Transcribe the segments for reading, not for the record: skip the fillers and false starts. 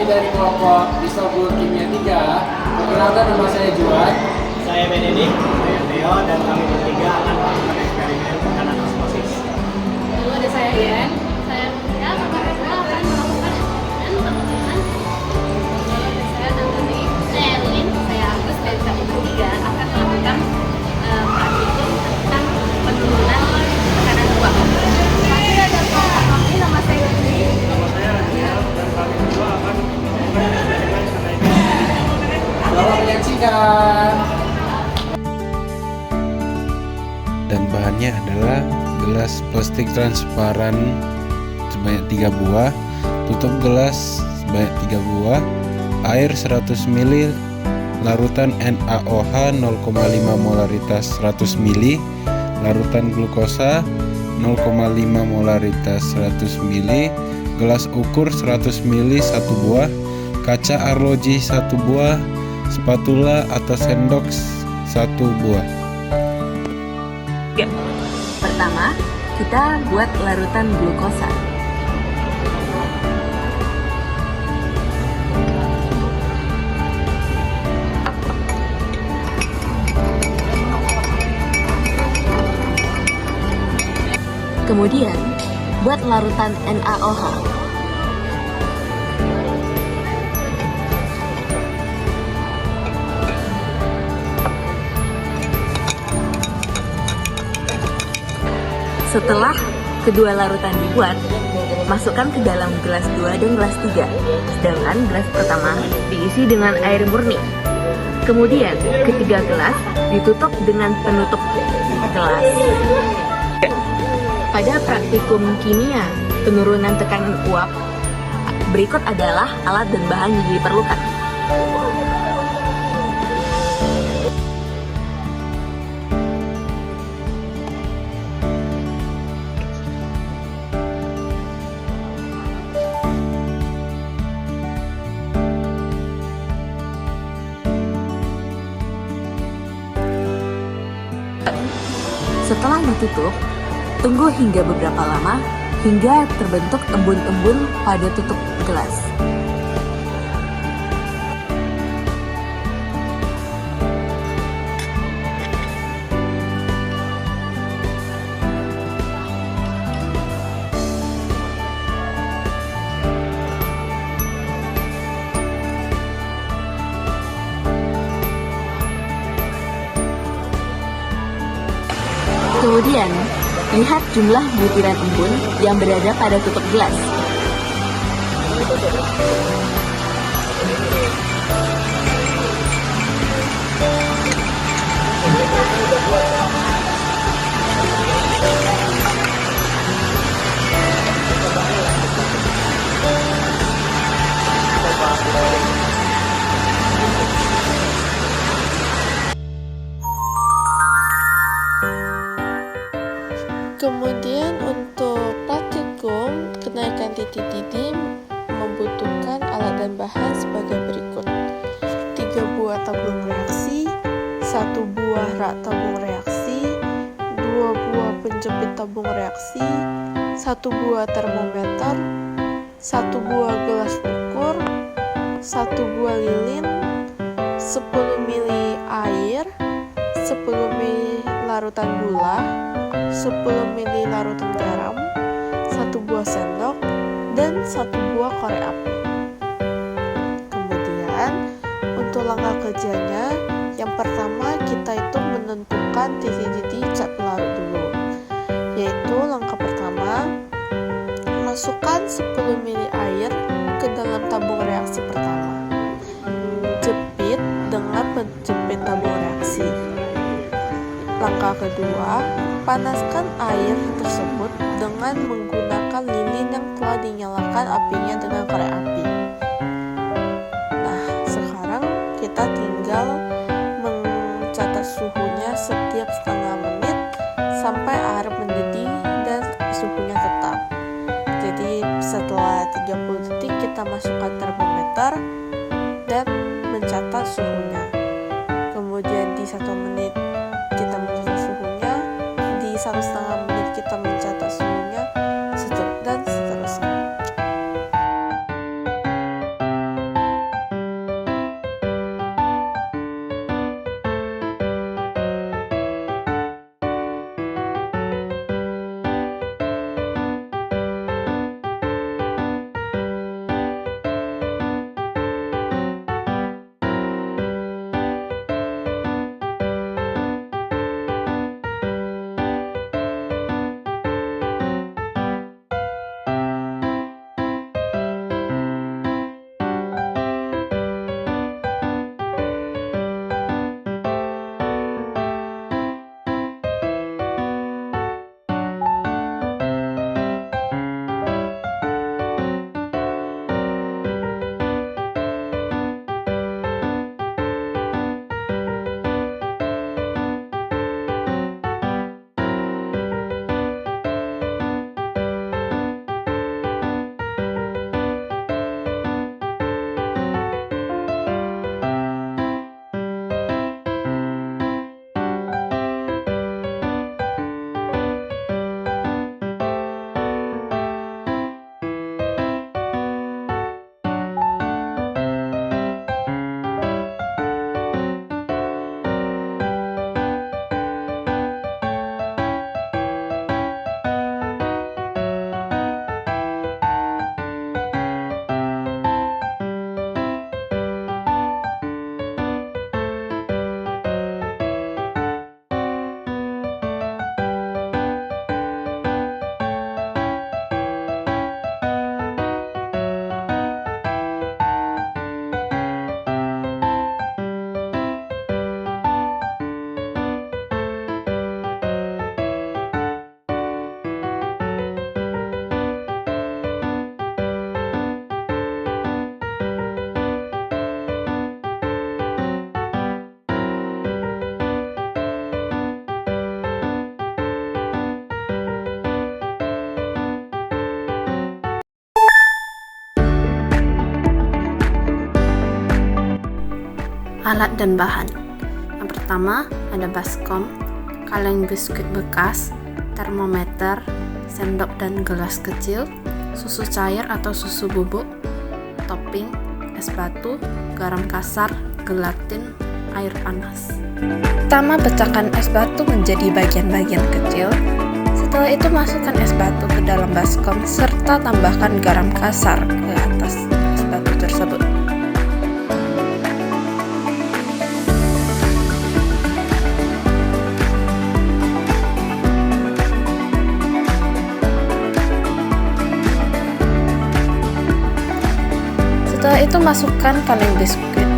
dari kelompok Disobul Kimia 3. Perkenalkan, nama saya Juan. Saya Benedik, saya Theo, dan kami bertiga akan melakukan eksperimen tekanan osmosis. Lalu ada saya Ian, saya Mutia, kakak saya akan melakukan eksperimen penurunan. Lalu ada saya Nantani, saya Erlin, saya Agus, dan kami bertiga akan melakukan praktikum tentang penurunan tekanan uap. Kami ada kami, nama saya Yuni. Nama saya Adil, dan kami berdua akan melakukan eksperimen kenaikan. Selamat menyaksikan. Dan bahannya adalah gelas plastik transparan sebanyak 3 buah, tutup gelas sebanyak 3 buah, air 100 ml, larutan NaOH 0,5 molaritas 100 ml, larutan glukosa 0,5 molaritas 100 ml, gelas ukur 100 ml 1 buah, kaca arloji 1 buah, spatula atau sendok 1 buah. Pertama, kita buat larutan glukosa. Kemudian, buat larutan NaOH. Setelah kedua larutan dibuat, masukkan ke dalam gelas 2 dan gelas 3. Sedangkan gelas pertama diisi dengan air murni. Kemudian, ketiga gelas ditutup dengan penutup gelas. Pada praktikum kimia penurunan tekanan uap, berikut adalah alat dan bahan yang diperlukan. Setelah ditutup, tunggu hingga beberapa lama hingga terbentuk embun-embun pada tutup gelas. Kemudian, lihat jumlah butiran embun yang berada pada tutup gelas. Kemudian untuk praktikum kenaikan titik-titik membutuhkan alat dan bahan sebagai berikut: 3 buah tabung reaksi, 1 buah rak tabung reaksi, 2 buah penjepit tabung reaksi, 1 buah termometer, 1 buah gelas ukur, 1 buah lilin, 10 ml air, 10 ml larutan gula, 10 ml larutan garam, 1 buah sendok, dan 1 buah korek api. Kemudian, untuk langkah kerjanya, yang pertama kita itu menentukan titik-titik cat pelarut dulu. Yaitu langkah pertama, masukkan 10 ml air ke dalam tabung reaksi pertama. Jepit dengan penjepit tabung reaksi. Langkah kedua, panaskan air tersebut dengan menggunakan lilin yang telah dinyalakan apinya dengan korek api. Nah, sekarang kita tinggal mencatat suhunya setiap setengah menit sampai air mendidih dan suhunya tetap. Jadi setelah 30 detik kita masukkan termometer dan mencatat suhunya. Kemudian di 1 menit kita mencatat suhunya, di 1,5 menit kita mencatat suhunya, dan seterusnya. Alat dan bahan. Yang pertama ada baskom, kaleng biskuit bekas, termometer, sendok dan gelas kecil, susu cair atau susu bubuk, topping, es batu, garam kasar, gelatin, air panas. Pertama, pecahkan es batu menjadi bagian-bagian kecil. Setelah itu masukkan es batu ke dalam baskom serta tambahkan garam kasar ke atas es batu tersebut. Setelah itu masukkan kaleng biskuit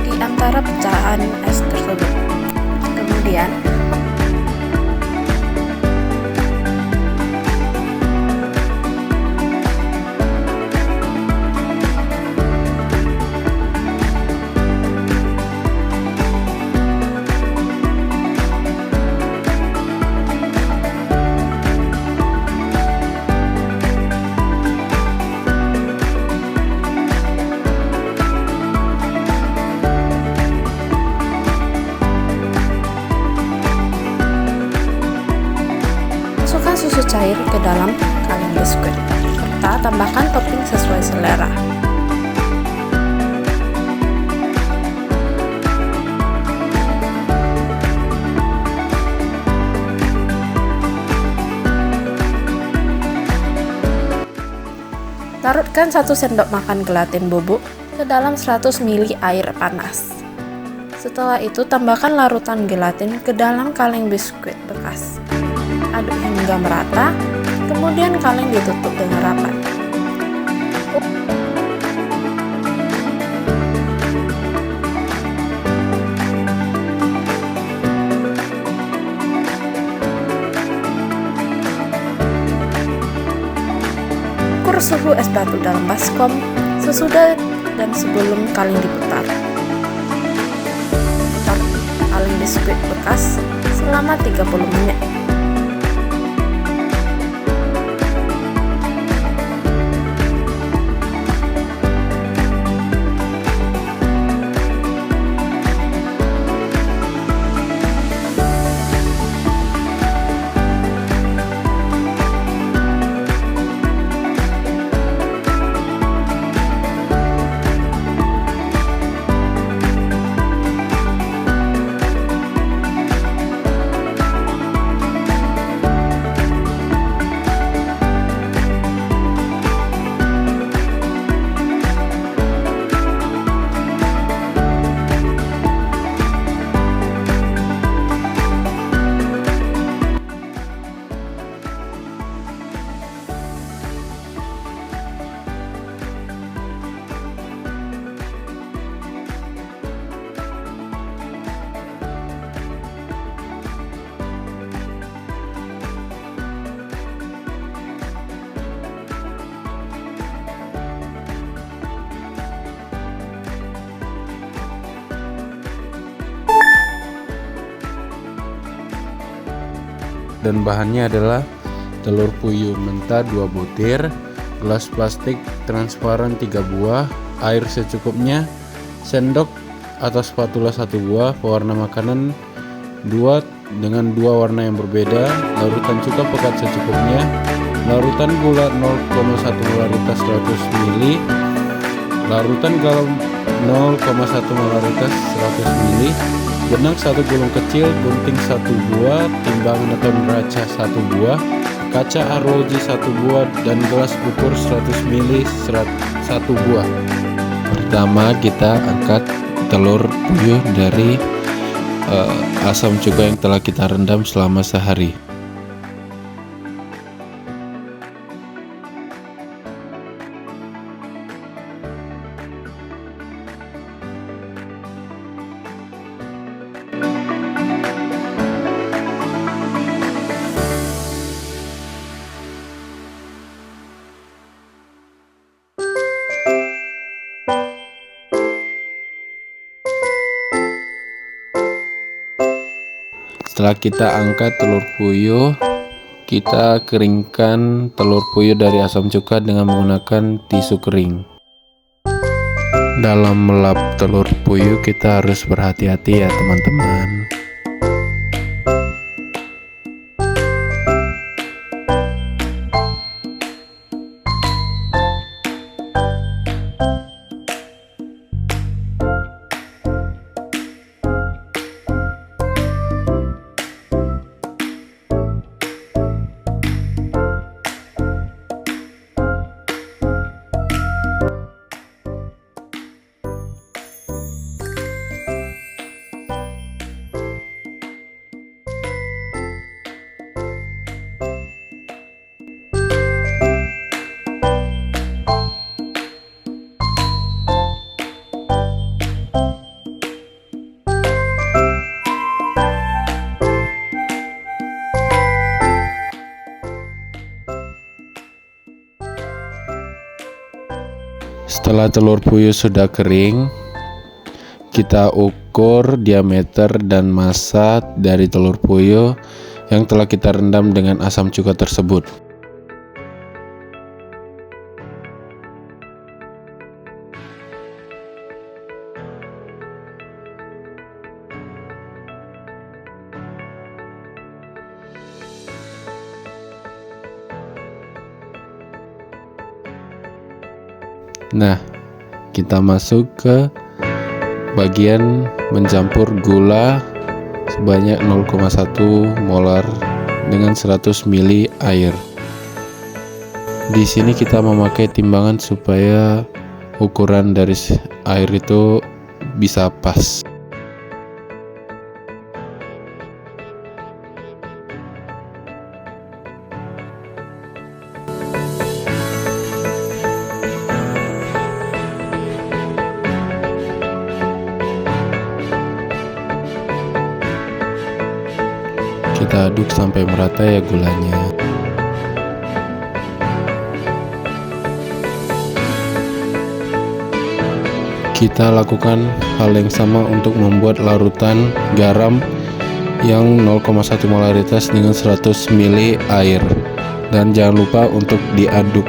di antara pecahan es tersebut. Kemudian masukkan susu cair ke dalam kaleng biskuit, serta tambahkan topping sesuai selera. Larutkan 1 sendok makan gelatin bubuk ke dalam 100 ml air panas. Setelah itu tambahkan larutan gelatin ke dalam kaleng biskuit bekas. Aduk hingga merata, kemudian kaleng ditutup dengan rapat. Ukur suhu es batu dalam baskom sesudah dan sebelum kaleng diputar. Putar kaleng biskuit bekas selama 30 menit. Dan bahannya adalah telur puyuh mentah 2 butir, gelas plastik transparan 3 buah, air secukupnya, sendok atau spatula 1 buah, pewarna makanan 2 dengan 2 warna yang berbeda, larutan cuka pekat secukupnya, larutan gula 0,1 ml 100 ml, larutan garam 0,1 ml 100 ml, benang 1 gulung kecil, gunting 1 buah, timbangan atau neraca 1 buah, kaca arloji 1 buah, dan gelas ukur 100 ml 1 buah. Pertama kita angkat telur puyuh dari asam cuka yang telah kita rendam selama sehari. Setelah kita angkat telur puyuh, kita keringkan telur puyuh dari asam cuka dengan menggunakan tisu kering. Dalam melap telur puyuh kita harus berhati-hati ya teman-teman. Setelah telur puyuh sudah kering, kita ukur diameter dan massa dari telur puyuh yang telah kita rendam dengan asam cuka tersebut. Nah, kita masuk ke bagian mencampur gula sebanyak 0,1 molar dengan 100 ml air. Di sini kita memakai timbangan supaya ukuran dari air itu bisa pas. Kita aduk sampai merata ya gulanya. Kita lakukan hal yang sama untuk membuat larutan garam yang 0,1 molaritas dengan 100 ml air. Dan jangan lupa untuk diaduk.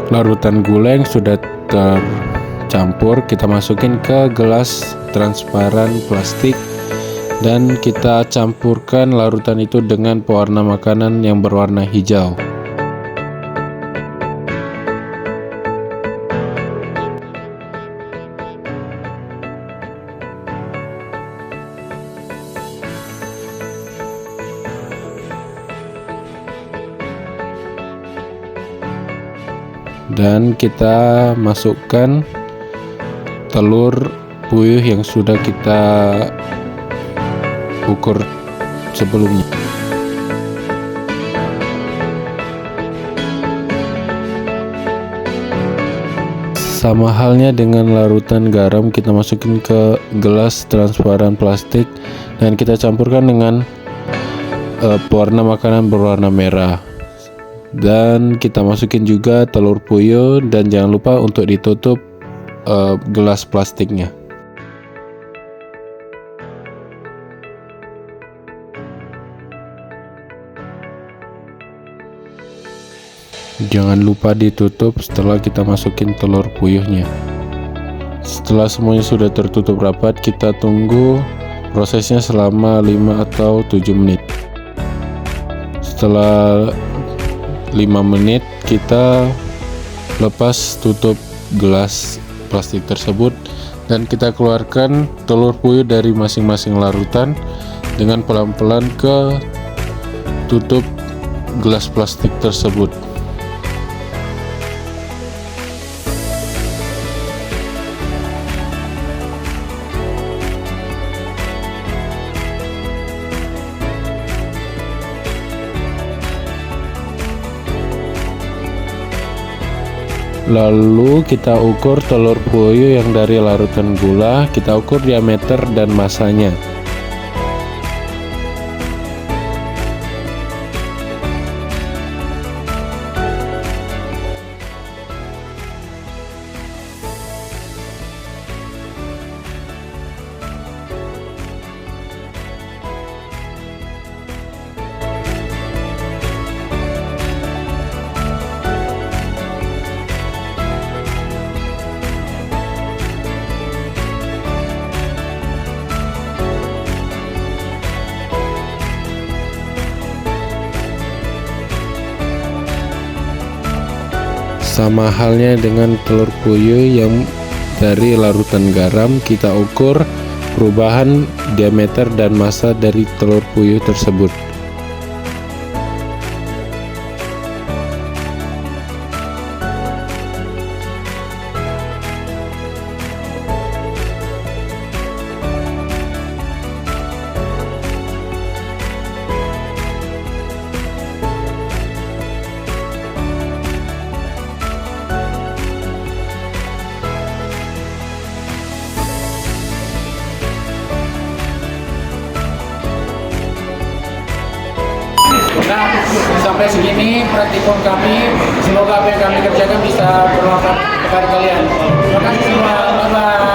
Larutan gula yang sudah tercampur kita masukin ke gelas transparan plastik dan kita campurkan larutan itu dengan pewarna makanan yang berwarna hijau. Dan kita masukkan telur puyuh yang sudah kita ukur sebelumnya. Sama halnya dengan larutan garam, kita masukin ke gelas transparan plastik dan kita campurkan dengan pewarna makanan berwarna merah. Dan kita masukin juga telur puyuh dan jangan lupa untuk ditutup gelas plastiknya. Jangan lupa ditutup setelah kita masukin telur puyuhnya. Setelah semuanya sudah tertutup rapat, kita tunggu prosesnya selama 5 atau 7 menit. Setelah 5 menit kita lepas tutup gelas plastik tersebut dan kita keluarkan telur puyuh dari masing-masing larutan dengan pelan-pelan ke tutup gelas plastik tersebut. Lalu kita ukur telur puyuh yang dari larutan gula, kita ukur diameter dan masanya. Sama halnya dengan telur puyuh yang dari larutan garam, kita ukur perubahan diameter dan massa dari telur puyuh tersebut. Nah, sampai segini praktikum kami. Semoga apa yang kami kerjakan bisa bermanfaat kepada kalian. Terima kasih semua. Bye-bye.